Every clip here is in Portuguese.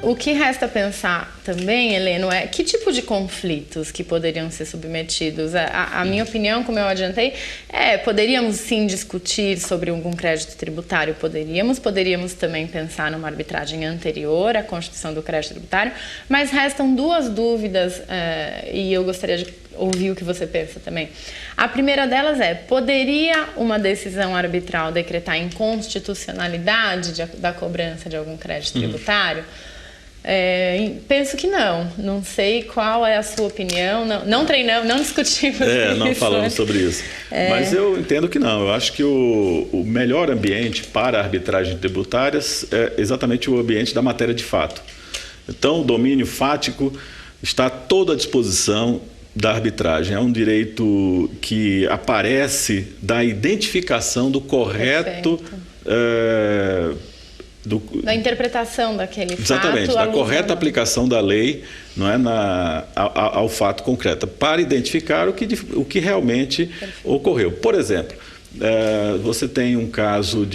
O que resta pensar também, Heleno, é que tipo de conflitos que poderiam ser submetidos. A minha opinião, como eu adiantei, poderíamos sim discutir sobre algum crédito tributário, poderíamos também pensar numa arbitragem anterior à constituição do crédito tributário, mas restam duas dúvidas e eu gostaria de ouvir o que você pensa também. A primeira delas poderia uma decisão arbitral decretar inconstitucionalidade da cobrança de algum crédito tributário? Penso que não sei qual é a sua opinião, não treinamos, não discutimos isso. Não falamos sobre isso, mas eu entendo que não. Eu acho que o melhor ambiente para a arbitragem tributárias é exatamente o ambiente da matéria de fato. Então, o domínio fático está todo à disposição da arbitragem. É um direito que aparece da identificação do correto... da interpretação daquele fato. Exatamente, da correta aplicação da lei, não é, ao fato concreto, para identificar o que realmente ocorreu. Por exemplo, você tem um caso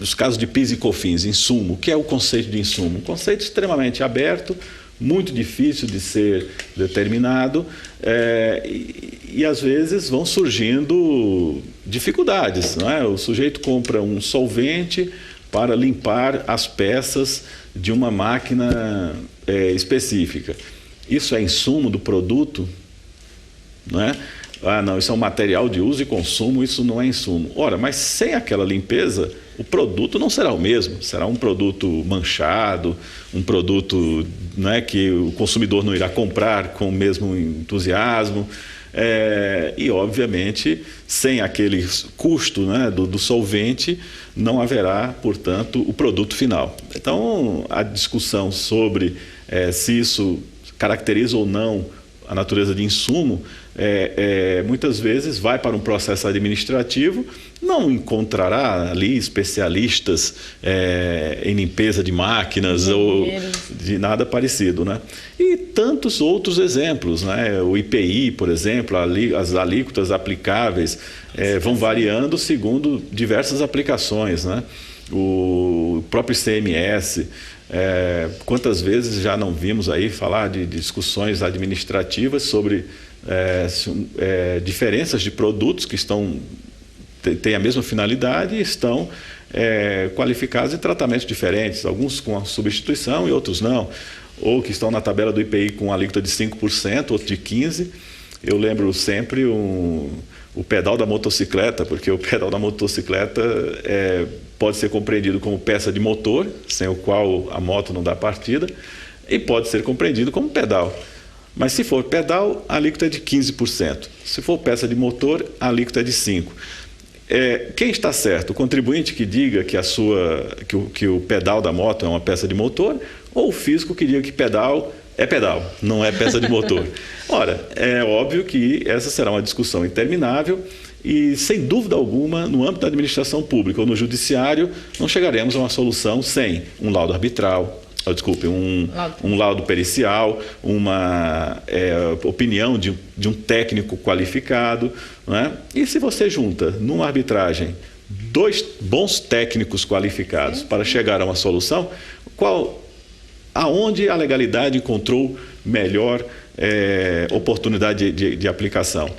os casos de PIS e COFINS, insumo. O que é o conceito de insumo? Um conceito extremamente aberto, muito difícil de ser determinado e às vezes vão surgindo dificuldades, não é? O sujeito compra um solvente para limpar as peças de uma máquina específica. Isso é insumo do produto, não é? Não, isso é um material de uso e consumo, isso não é insumo. Ora, mas sem aquela limpeza, o produto não será o mesmo. Será um produto manchado, um produto, né, que o consumidor não irá comprar com o mesmo entusiasmo. E, obviamente, sem aquele custo, né, do solvente, não haverá, portanto, o produto final. Então, a discussão sobre se isso caracteriza ou não a natureza de insumo, muitas vezes vai para um processo administrativo, não encontrará ali especialistas em limpeza de máquinas ou de nada parecido, né? E tantos outros exemplos, né? O IPI, por exemplo, as alíquotas aplicáveis vão variando segundo diversas aplicações, né? O próprio ICMS, quantas vezes já não vimos aí falar de discussões administrativas sobre diferenças de produtos que têm a mesma finalidade e estão qualificados em tratamentos diferentes, alguns com a substituição e outros não, ou que estão na tabela do IPI com alíquota de 5%, outro de 15%. Eu lembro sempre o pedal da motocicleta, porque o pedal da motocicleta pode ser compreendido como peça de motor, sem o qual a moto não dá partida, e pode ser compreendido como pedal. Mas se for pedal, a alíquota é de 15%. Se for peça de motor, a alíquota é de 5%. Quem está certo? O contribuinte que diga que o pedal da moto é uma peça de motor, ou o fisco que diga que pedal é pedal, não é peça de motor? Ora, é óbvio que essa será uma discussão interminável e, sem dúvida alguma, no âmbito da administração pública ou no judiciário, não chegaremos a uma solução sem um laudo arbitral, um laudo pericial, uma opinião de um técnico qualificado, né? E se você junta numa arbitragem 2 bons técnicos qualificados para chegar a uma solução, aonde a legalidade encontrou melhor oportunidade de aplicação?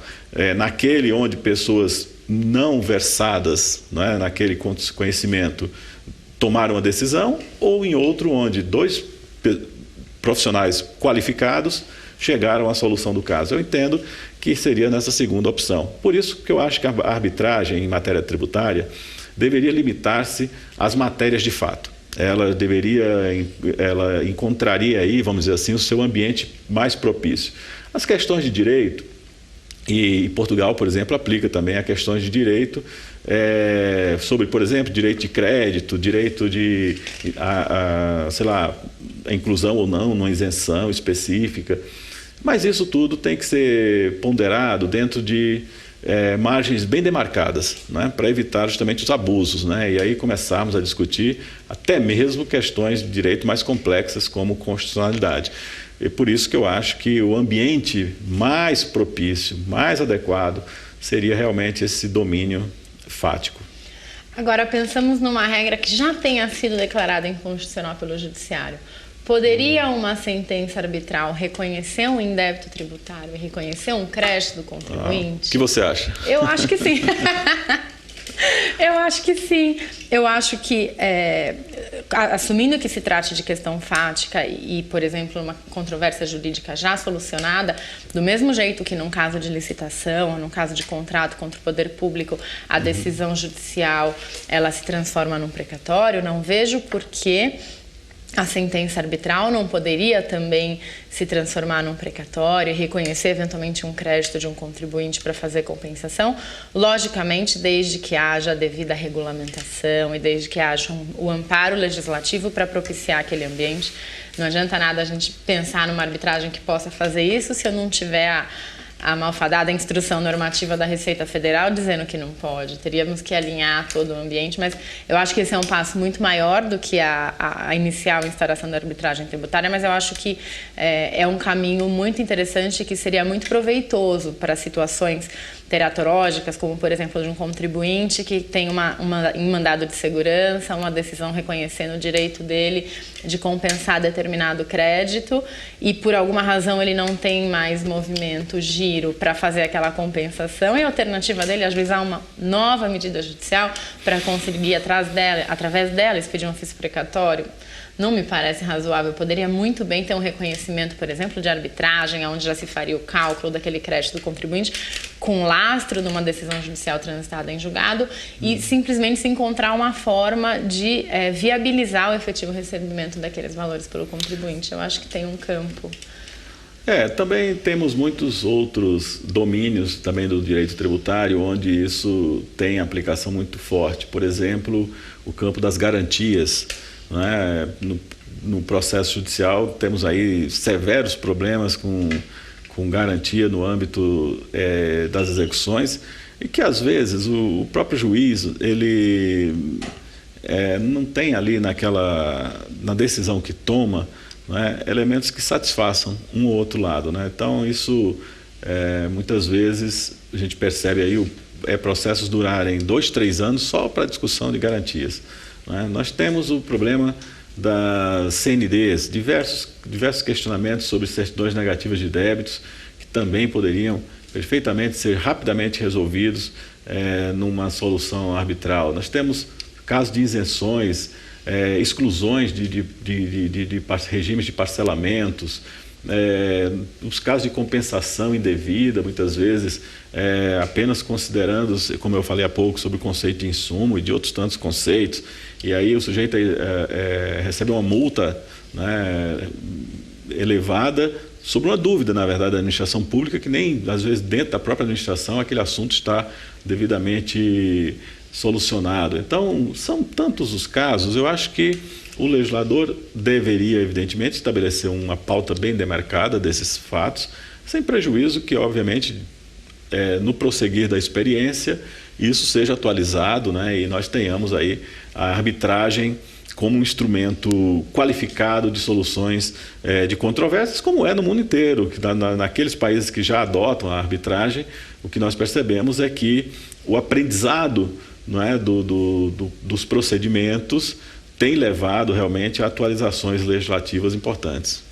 Naquele onde pessoas não versadas, né, naquele conhecimento tomaram a decisão, ou em outro onde 2 profissionais qualificados chegaram à solução do caso? Eu entendo que seria nessa segunda opção. Por isso que eu acho que a arbitragem em matéria tributária deveria limitar-se às matérias de fato. Ela encontraria aí, vamos dizer assim, o seu ambiente mais propício. As questões de direito, e Portugal, por exemplo, aplica também a questões de direito sobre, por exemplo, direito de crédito, direito de, sei lá, a inclusão ou não numa isenção específica. Mas isso tudo tem que ser ponderado dentro de margens bem demarcadas, né, para evitar justamente os abusos, né, e aí começarmos a discutir até mesmo questões de direito mais complexas como constitucionalidade. E por isso que eu acho que o ambiente mais propício, mais adequado, seria realmente esse domínio fático. Agora, pensamos numa regra que já tenha sido declarada inconstitucional pelo Judiciário. Poderia uma sentença arbitral reconhecer um indébito tributário e reconhecer um crédito do contribuinte? O que você acha? Eu acho que sim. Eu acho que sim. Eu acho que, assumindo que se trate de questão fática e, por exemplo, uma controvérsia jurídica já solucionada, do mesmo jeito que num caso de licitação, ou num caso de contrato contra o poder público, a decisão judicial ela se transforma num precatório, não vejo por que a sentença arbitral não poderia também se transformar num precatório e reconhecer eventualmente um crédito de um contribuinte para fazer compensação, logicamente desde que haja a devida regulamentação e desde que haja o amparo legislativo para propiciar aquele ambiente. Não adianta nada a gente pensar numa arbitragem que possa fazer isso se eu não tiver a malfadada instrução normativa da Receita Federal dizendo que não pode. Teríamos que alinhar todo o ambiente, mas eu acho que esse é um passo muito maior do que a inicial instauração da arbitragem tributária, mas eu acho que é um caminho muito interessante que seria muito proveitoso para situações teratológicas, como por exemplo de um contribuinte que tem um mandado de segurança, uma decisão reconhecendo o direito dele de compensar determinado crédito e por alguma razão ele não tem mais movimento, giro para fazer aquela compensação e a alternativa dele é ajuizar uma nova medida judicial para conseguir através dela expedir um ofício precatório. Não me parece razoável. Poderia muito bem ter um reconhecimento, por exemplo, de arbitragem, onde já se faria o cálculo daquele crédito do contribuinte com lastro de uma decisão judicial transitada em julgado e simplesmente se encontrar uma forma de viabilizar o efetivo recebimento daqueles valores pelo contribuinte. Eu acho que tem um campo. Também temos muitos outros domínios também do direito tributário onde isso tem aplicação muito forte. Por exemplo, o campo das garantias. No processo judicial temos aí severos problemas com garantia no âmbito das execuções e que às vezes o próprio juiz ele não tem ali na decisão que toma elementos que satisfaçam um ou outro lado. Então isso muitas vezes a gente percebe aí processos durarem 2, 3 anos só para discussão de garantias. Nós temos o problema das CNDs, diversos questionamentos sobre certidões negativas de débitos que também poderiam perfeitamente ser rapidamente resolvidos numa solução arbitral. Nós temos casos de isenções, exclusões de regimes de parcelamentos, os casos de compensação indevida, muitas vezes apenas considerando, como eu falei há pouco, sobre o conceito de insumo e de outros tantos conceitos, e aí o sujeito recebe uma multa elevada sobre uma dúvida, na verdade, da administração pública, que nem, às vezes, dentro da própria administração, aquele assunto está devidamente solucionado. Então, são tantos os casos, eu acho que o legislador deveria, evidentemente, estabelecer uma pauta bem demarcada desses fatos, sem prejuízo que, obviamente, no prosseguir da experiência, isso seja atualizado, e nós tenhamos aí a arbitragem como um instrumento qualificado de soluções de controvérsias, como é no mundo inteiro, que naqueles países que já adotam a arbitragem, o que nós percebemos é que o aprendizado dos procedimentos tem levado realmente a atualizações legislativas importantes.